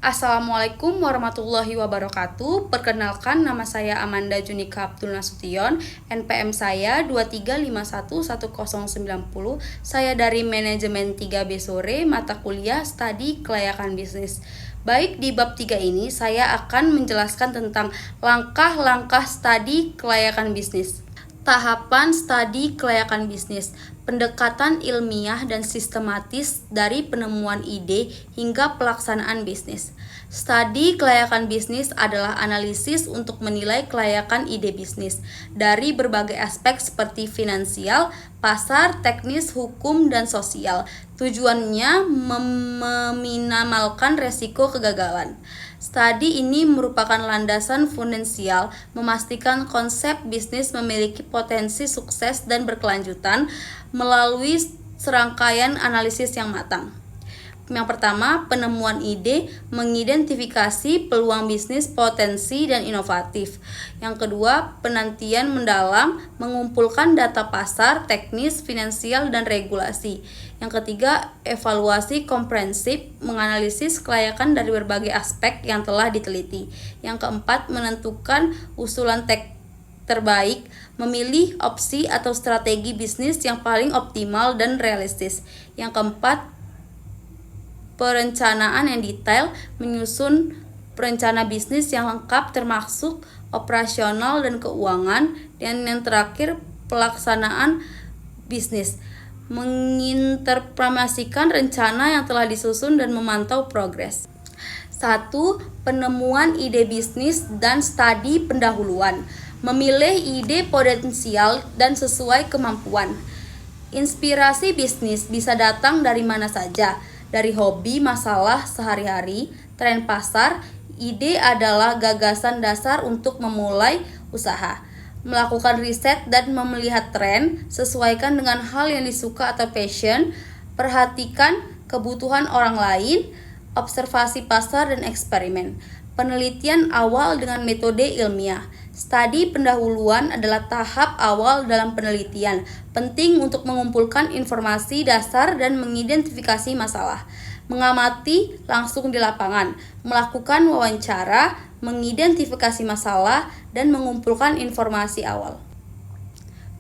Assalamualaikum warahmatullahi wabarakatuh. Perkenalkan, nama saya Amanda Junika Abdul Nasution. NPM saya 23511090. Saya dari Manajemen 3B Sore, mata kuliah Studi Kelayakan Bisnis. Baik, di bab 3 ini saya akan menjelaskan tentang langkah-langkah studi kelayakan bisnis. Tahapan studi kelayakan bisnis, pendekatan ilmiah dan sistematis dari penemuan ide hingga pelaksanaan bisnis. Studi kelayakan bisnis adalah analisis untuk menilai kelayakan ide bisnis dari berbagai aspek seperti finansial, pasar, teknis, hukum, dan sosial. Tujuannya meminimalkan resiko kegagalan. Studi ini merupakan landasan fundamental memastikan konsep bisnis memiliki potensi sukses dan berkelanjutan melalui serangkaian analisis yang matang. Yang pertama, penemuan ide, mengidentifikasi peluang bisnis, potensi, dan inovatif. Yang kedua, penantian mendalam, mengumpulkan data pasar, teknis, finansial, dan regulasi. Yang ketiga, evaluasi komprehensif, menganalisis kelayakan dari berbagai aspek yang telah diteliti. Yang keempat, menentukan usulan terbaik, memilih opsi atau strategi bisnis yang paling optimal dan realistis. Yang keempat, perencanaan yang detail, menyusun perencana bisnis yang lengkap termasuk operasional dan keuangan. Dan yang terakhir, pelaksanaan bisnis, menginterpretasikan rencana yang telah disusun dan memantau progres. 1. Penemuan ide bisnis dan studi pendahuluan. Memilih ide potensial dan sesuai kemampuan. Inspirasi bisnis bisa datang dari mana saja, dari hobi, masalah sehari-hari, tren pasar. Ide adalah gagasan dasar untuk memulai usaha. Melakukan riset dan melihat tren, sesuaikan dengan hal yang disuka atau passion, perhatikan kebutuhan orang lain, observasi pasar dan eksperimen. Penelitian awal dengan metode ilmiah. Studi pendahuluan adalah tahap awal dalam penelitian, penting untuk mengumpulkan informasi dasar dan mengidentifikasi masalah. Mengamati langsung di lapangan, melakukan wawancara, mengidentifikasi masalah, dan mengumpulkan informasi awal.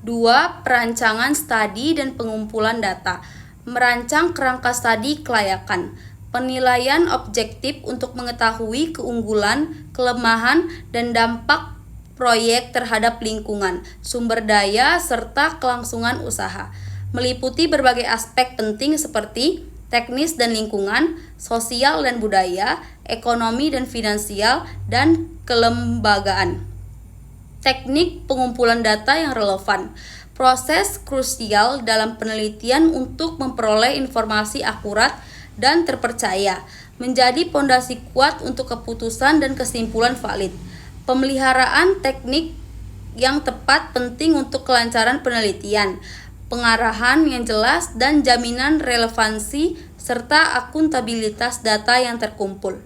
2. Perancangan studi dan pengumpulan data. Merancang kerangka studi kelayakan. Penilaian objektif untuk mengetahui keunggulan, kelemahan, dan dampak proyek terhadap lingkungan, sumber daya, serta kelangsungan usaha. Meliputi berbagai aspek penting seperti teknis dan lingkungan, sosial dan budaya, ekonomi dan finansial, dan kelembagaan. Teknik pengumpulan data yang relevan. Proses krusial dalam penelitian untuk memperoleh informasi akurat dan terpercaya, menjadi pondasi kuat untuk keputusan dan kesimpulan valid. Pemeliharaan teknik yang tepat penting untuk kelancaran penelitian, pengarahan yang jelas, dan jaminan relevansi serta akuntabilitas data yang terkumpul.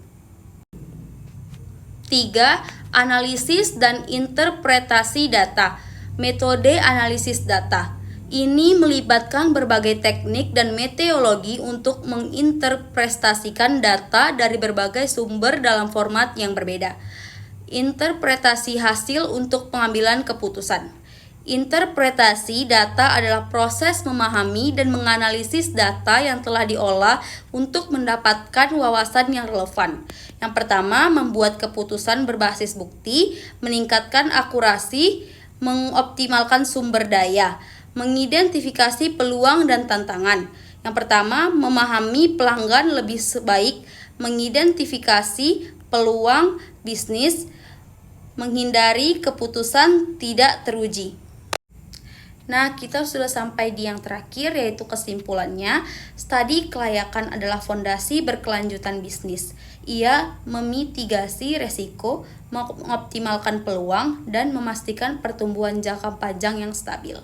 3. Analisis dan interpretasi data. Metode analisis data. Ini melibatkan berbagai teknik dan metodologi untuk menginterpretasikan data dari berbagai sumber dalam format yang berbeda. Interpretasi hasil untuk pengambilan keputusan. Interpretasi data adalah proses memahami dan menganalisis data yang telah diolah untuk mendapatkan wawasan yang relevan. Yang pertama, membuat keputusan berbasis bukti, meningkatkan akurasi, mengoptimalkan sumber daya, mengidentifikasi peluang dan tantangan. Yang pertama, memahami pelanggan lebih baik, mengidentifikasi peluang bisnis, menghindari keputusan tidak teruji. Nah, kita sudah sampai di yang terakhir, yaitu kesimpulannya. Studi kelayakan adalah fondasi berkelanjutan bisnis. Ia memitigasi resiko, mengoptimalkan peluang, dan memastikan pertumbuhan jangka panjang yang stabil.